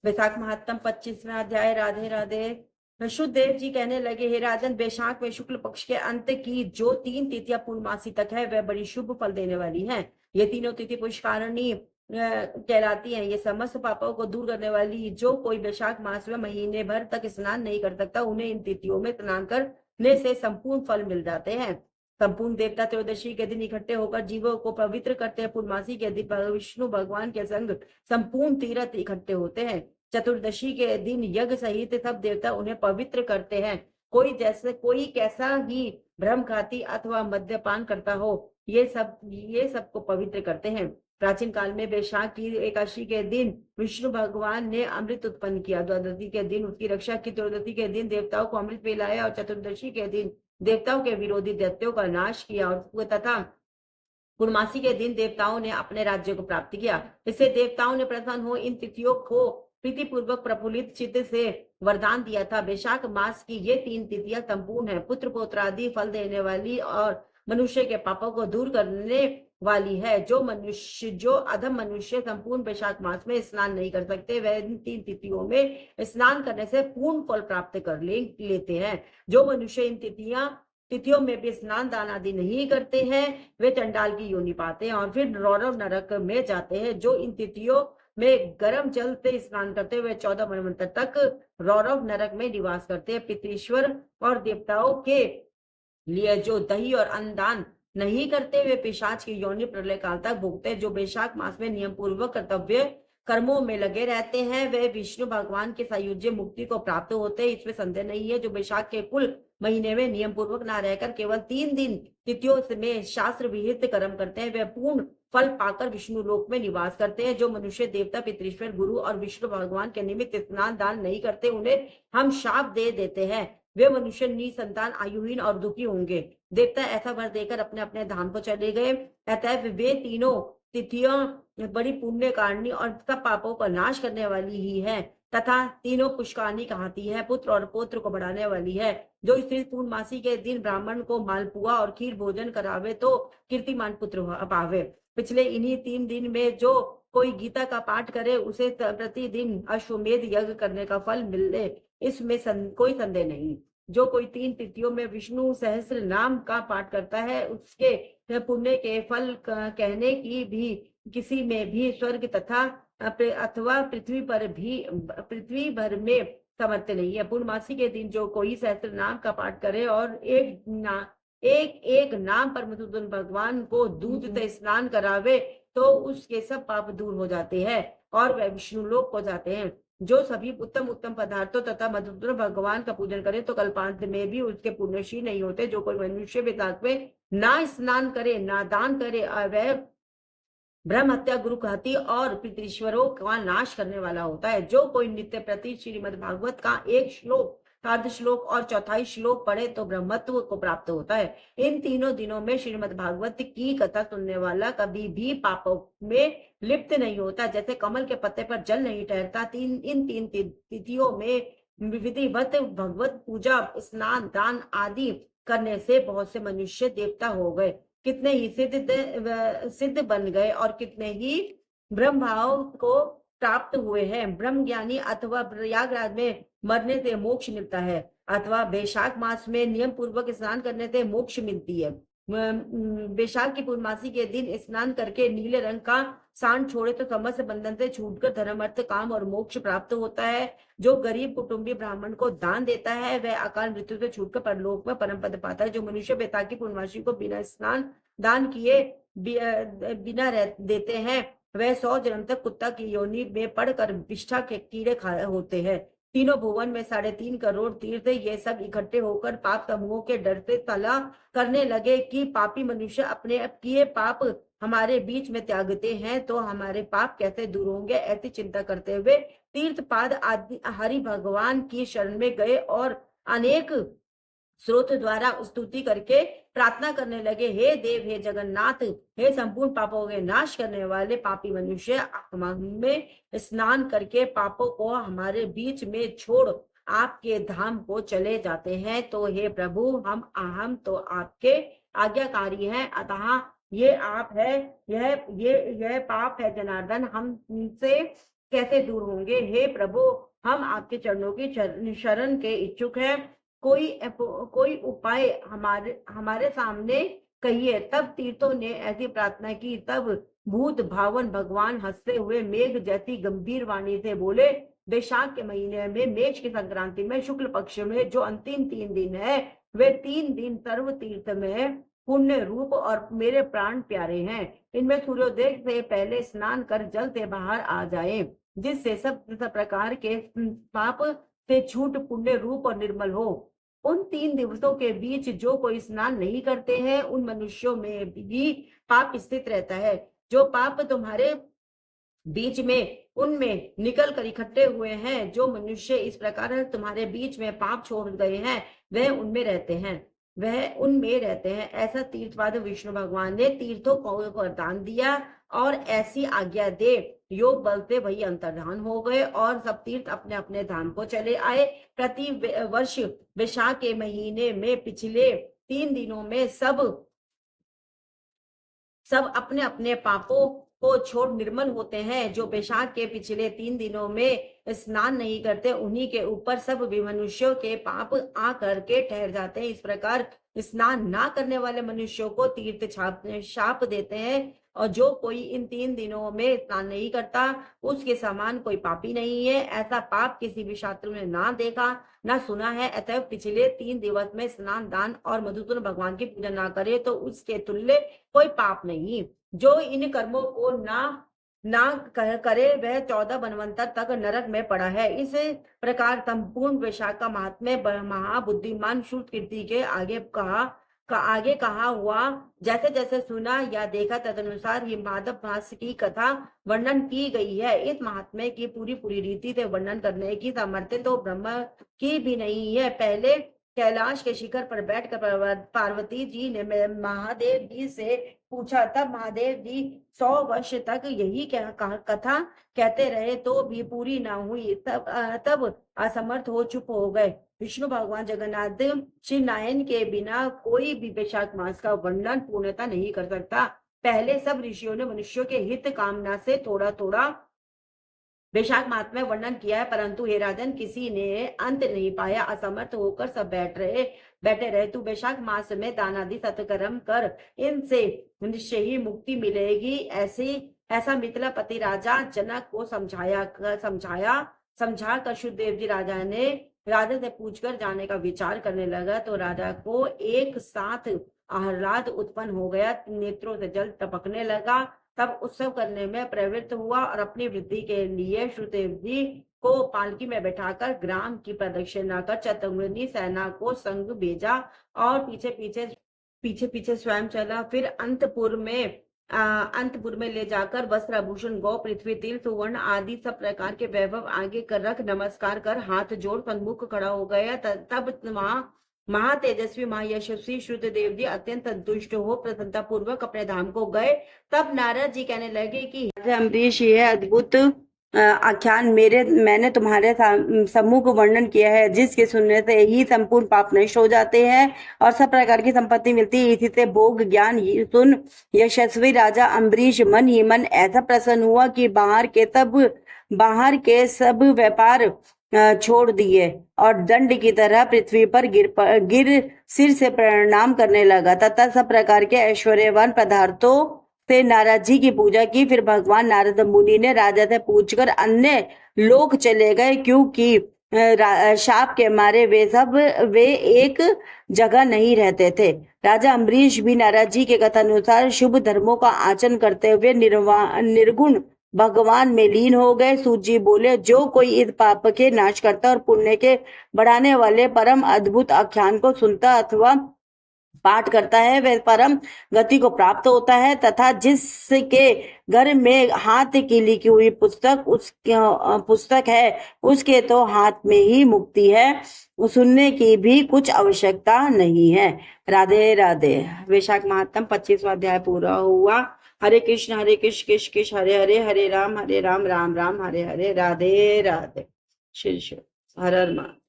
वैशाख महात्म 25वां अध्याय। राधे राधे। शुद्धदेव जी कहने लगे, हे राजन, वैशाख में शुक्ल पक्ष के अंत की जो 3 तिथियां पूर्णमासी तक है वह बड़ी शुभ फल देने वाली हैं। ये तीनों तिथि पुष्कारणी कहलाती हैं। ये समस्त पापों को दूर करने वाली, जो कोई वैशाख मास में महीने भर तक स्नान नहीं कर सकता, उन्हें इन तिथियों में स्नान करने से संपूर्ण फल मिल जाते हैं। संपूर्ण देवता त्रयोदशी के दिन इकट्ठे होकर जीवों को पवित्र करते हैं। पूर्णमासी के दिन विष्णु भगवान के संग संपूर्ण तीर्थ इकट्ठे होते हैं। चतुर्दशी के दिन यज्ञ सहित सब देवता उन्हें पवित्र करते हैं। कोई कैसा ही ब्रह्मघाती अथवा मद्यपान करता हो, ये सबको पवित्र करते हैं। प्राचीन काल में वैशाख की एकादशी के दिन विष्णु भगवान ने अमृत उत्पन्न किया। द्वादशी के दिन उसकी रक्षा की। त्रयोदशी के दिन देवताओं को अमृत पिलाया और चतुर्दशी के दिन देवताओं के विरोधी दैत्यों का नाश किया और तथा पूर्णमासी के दिन देवताओं ने अपने राज्य को प्राप्त किया। इससे देवताओं ने प्रसन्न हो इन तिथियों को प्रीतिपूर्वक प्रफुल्लित चित्त से वरदान दिया था। वैशाख मास की ये 3 तिथियां संपूर्ण है, पुत्र पौत्र आदि फल देने वाली और मनुष्य के पापों को दूर करने वाली है। जो अधम मनुष्य संपूर्ण वैशाख मास में स्नान नहीं कर सकते, वह इन 3 तिथियों में स्नान करने से पूर्ण फल प्राप्त कर लेते हैं। जो मनुष्य इन तिथियों में भी स्नान दान आदि नहीं करते हैं, वे चंडाल की योनि पाते हैं और फिर रौरव नरक में जाते हैं। जो इन तिथियों में गर्म जल से स्नान करते हुए 14 मनवंतर तक रौरव नरक में निवास करते हैं। पितृश्वर और देवताओं के लिए जो दही और अन्नदान नहीं करते, वे पिशाच की योनि प्रलय काल तक भोगते हैं। जो वैशाख मास में नियम पूर्वक कर्तव्य कर्मों में लगे रहते हैं, वे विष्णु भगवान के सायुज्य मुक्ति को प्राप्त होते हैं, इसमें संदेह नहीं है। जो वैशाख के कुल महीने में नियम पूर्वक न रहकर केवल 3 दिन तिथियों में शास्त्र विहित कर्म करते हैं, वे पूर्ण फल पाकर विष्णु लोक में निवास करते हैं। जो मनुष्य देवता, पितृश्वर, गुरु और विष्णु भगवान के निमित्त स्नान दान नहीं करते, उन्हें हम शाप दे देते हैं। वे मनुष्य निसंतान, आयुहीन और दुखी होंगे। देवता ऐसा वर देकर अपने अपने धाम को चले गए। अतएव वे तीनों तिथियां बड़ी पुण्य कारिणी और सब पापों का नाश करने वाली ही है तथा तीनों पुष्कारणी कहती है, पुत्र और पौत्र को बढ़ाने वाली है। जो स्त्री पूर्णमासी के दिन ब्राह्मण को मालपुआ और खीर भोजन करावे तो कीर्तिमान पुत्र पावे। पिछले इन्हीं 3 दिन में जो कोई गीता का पाठ करे, उसे प्रतिदिन अश्वमेध यज्ञ करने का फल मिले, इसमें कोई संदेह नहीं। जो कोई 3 तिथियों में विष्णु सहस्त्र नाम का पाठ करता है, उसके पुण्य के फल कहने की भी किसी में भी स्वर्ग तथा अथवा पृथ्वी भर में समर्थ नहीं है। पूर्णमासी के दिन जो कोई सहस्त्र नाम का पाठ करे और एक नाम पर मधुसूदन भगवान को दूध से स्नान करावे, तो उसके सब पाप दूर हो जाते हैं और वह विष्णु लोक को जाते हैं। जो सभी उत्तम उत्तम पदार्थों तथा मधुसूदन भगवान का पूजन करे, तो कल्पांत में भी उसके पुण्यशील नहीं होते। जो कोई मनुष्य वैशाख में ना स्नान करे, ना दान करे, वह ब्रह्म हत्या, गुरु हत्या और पितृश्वरों का नाश करने वाला होता है। जो कोई नित्य प्रति श्रीमद् भागवत का 1 श्लोक, अर्ध श्लोक और चौथाई श्लोक पढ़े, तो ब्रह्मत्व को प्राप्त होता है। इन तीनों दिनों में श्रीमद् भागवत की कथा सुनने वाला कभी भी पापों में लिप्त नहीं होता। जैसे कमल के पत्ते पर जल नहीं ठहरता, इन 3 तिथियों में विधिवत भगवत पूजा, स्नान दान आदि करने से बहुत से मनुष्य देवता हो गए, कितने ही सिद्ध बन गए और कितने ही ब्रह्म भाव को प्राप्त हुए हैं। ब्रह्म ज्ञानी अथवा प्रयागराज में मरने से मोक्ष मिलता है, अथवा वैशाख मास में नियम पूर्वक स्नान करने से मोक्ष मिलती है। वैशाख की पूर्णमासी के दिन स्नान करके नीले रंग का सान छोड़े तो समस्त बंधन से छूटकर धर्म, अर्थ, काम और मोक्ष प्राप्त होता है। जो गरीब कुटुंबी ब्राह्मण को दान देता है, वह अकाल मृत्यु से छूटकर परलोक में परम पद पाता है। जो मनुष्य वैशाख की पूर्णमासी को बिना स्नान दान किए बिना देते हैं, वह 100 जन्म तक कुत्ता की योनि में पड़कर विष्ठा के कीड़े होते हैं। तीनों भुवन में 3.5 करोड़ तीर्थ ये सब इकट्ठे होकर पाप समूहों के डर से तला करने लगे कि पापी मनुष्य अपने किए पाप हमारे बीच में त्यागते हैं, तो हमारे पाप कैसे दूर होंगे। ऐसी चिंता करते हुए तीर्थपाद आदि हरि भगवान की शरण में गए और अनेक स्रोत द्वारा स्तुति करके प्रार्थना करने लगे, हे देव, हे जगन्नाथ, हे संपूर्ण पापों के नाश करने वाले, पापी मनुष्य आत्मा में स्नान करके पापों को हमारे बीच में छोड़ आपके धाम को चले जाते हैं। तो हे प्रभु, हम तो आपके आज्ञाकारी हैं, अतः ये आप है, यह पाप है जनार्दन, हमसे कैसे दूर होंगे। हे प्रभु, हम आपके चरणों की शरण के इच्छुक हैं। कोई उपाय हमारे हमारे सामने कहिए। तब तीर्थों ने ऐसी प्रार्थना की। तब भूत भावन भगवान हंसते हुए मेघ जैसी गंभीर वाणी से बोले, वैशाख के महीने में मेष की संक्रांति में शुक्ल पक्ष में जो अंतिम 3 दिन है, वे 3 दिन सर्व तीर्थ में पुण्य रूप और मेरे प्राण प्यारे हैं। इनमें सूर्योदय से पहले स्नान कर जल से बाहर आ जाए, जिससे सब प्रकार के पाप से छूट पुण्य रूप और निर्मल हो। उन 3 दिवसों के बीच जो कोई स्नान नहीं करते हैं, उन मनुष्यों में भी पाप स्थित रहता है। जो पाप तुम्हारे बीच में उनमें निकल कर इकट्ठे हुए हैं, जो मनुष्य इस प्रकार तुम्हारे बीच में पाप छोड़ गए हैं, वह उनमें रहते हैं। ऐसा तीर्थवाद विष्णु भगवान ने तीर्थों को वरदान दिया और ऐसी आज्ञा दे, योग बल से वही अंतर्धान हो गए और सब तीर्थ अपने अपने धाम को चले आए। प्रति वर्ष वैशाख के महीने में पिछले 3 दिनों में सब अपने अपने पापों को छोड़ निर्मल होते हैं। जो वैशाख के पिछले 3 दिनों में स्नान नहीं करते, उन्हीं के ऊपर सब भी मनुष्यों के पाप आ करके ठहर जाते हैं। इस प्रकार स्नान ना करने वाले मनुष्यों को तीर्थ शाप देते हैं, और जो कोई इन 3 दिनों में स्नान नहीं करता, उसके समान कोई पापी नहीं है। ऐसा पाप किसी भी शास्त्र में ना देखा ना सुना है। अतः पिछले 3 दिवस में स्नान, दान और मधुसूदन भगवान की पूजा ना करे तो उसके तुल्य कोई पाप नहीं। जो इन कर्मों को ना करे, वह 14 बनवंतर तक नरक में पड़ा है। इस प्रकार संपूर्ण वैशाख का महात्म्य महाबुद्धिमान श्रुतकीर्ति के आगे कहा हुआ, जैसे जैसे सुना या देखा तदनुसार ही माधव भास की कथा वर्णन की गई है। इस महात्म्य की पूरी रीति से वर्णन करने की सामर्थ्य तो ब्रह्म की भी नहीं है। पहले कैलाश के शिखर पर बैठकर पार्वती जी ने महादेव जी से पूछा, तब महादेव जी 100 वर्ष तक यही कथा कहते रहे तो भी पूरी ना हुई। तब असमर्थ हो चुप हो गए। विष्णु भगवान जगन्नाथ श्री नारायण के बिना कोई भी वैशाख मास का वर्णन पूर्णता नहीं कर सकता। पहले सब ऋषियों ने मनुष्यों के हित कामना से थोड़ा थोड़ा वैशाख मास में वर्णन किया है, परंतु हे राजन, किसी ने अंत नहीं पाया। असमर्थ होकर सब बैठे रहे। तू वैशाख मास में दान आदि सत्कर्म कर, इनसे निश्चय ही मुक्ति मिलेगी। ऐसा मिथिलापति राजा जनक को समझा कर शुद्धदेव जी राजा से पूछकर जाने का विचार करने लगा, तो राजा को एक साथ आह्लाद उत्पन्न हो गया, नेत्रों से जल टपकने लगा। तब उत्सव करने में प्रवृत्त हुआ और अपनी वृद्धि के लिए श्रुतदेव जी को पालकी में बैठाकर ग्राम की प्रदक्षिणा कर चतुर्मुखी सेना को संग भेजा और पीछे पीछे स्वयं चला। फिर अंतपुर में ले जाकर वस्त्र आभूषण गौ पृथ्वी तिल सुवर्ण आदि सब प्रकार के वैभव आगे कर रख नमस्कार कर हाथ जोड़ सन्मुख खड़ा हो गया। तब वहां महातेजस्वी महायशस्वी श्रुतदेव जी अत्यंत संतुष्ट हो प्रसन्नता पूर्वक अपने धाम को गए। तब नारद जी कहने लगे कि अम्बरीश, यह अद्भुत आख्यान मैंने तुम्हारे सम्मुख वर्णन किया है, जिसके सुनने से ही संपूर्ण पाप नष्ट हो जाते हैं और सब प्रकार की संपत्ति मिलती है। इसी से भोग ज्ञान सुन यशस्वी राजा अम्बरीश मन ही मन ऐसा प्रसन्न हुआ कि बाहर के सब व्यापार छोड़ दिए और दंड की तरह पृथ्वी पर गिर सिर से प्रणाम करने लगा तथा सब प्रकार के ऐश्वर्यवान पदार्थों से नारद जी की पूजा की। फिर भगवान नारद मुनि ने राजा से पूछकर अन्य लोग चले गए, क्योंकि शाप के मारे वे एक जगह नहीं रहते थे। राजा अम्बरीश भी नारद जी के कथानुसार शुभ धर्मों का आचरण करते हुए निर्गुण भगवान में लीन हो गए। सूत जी बोले, जो कोई इस पाप के नाश करता और पुण्य के बढ़ाने वाले परम अद्भुत आख्यान को सुनता अथवा पाठ करता है, वह परम गति को प्राप्त होता है तथा जिसके घर में हाथ की लिखी हुई पुस्तक है, उसके तो हाथ में ही मुक्ति है, सुनने की भी कुछ आवश्यकता नहीं है। राधे राधे। वैशाख महात्म 25वां अध्याय पूरा हुआ। हरे कृष्ण कृष्ण कृष्ण हरे हरे, हरे राम राम राम हरे हरे। राधे राधे। श्री हर हर महादेव।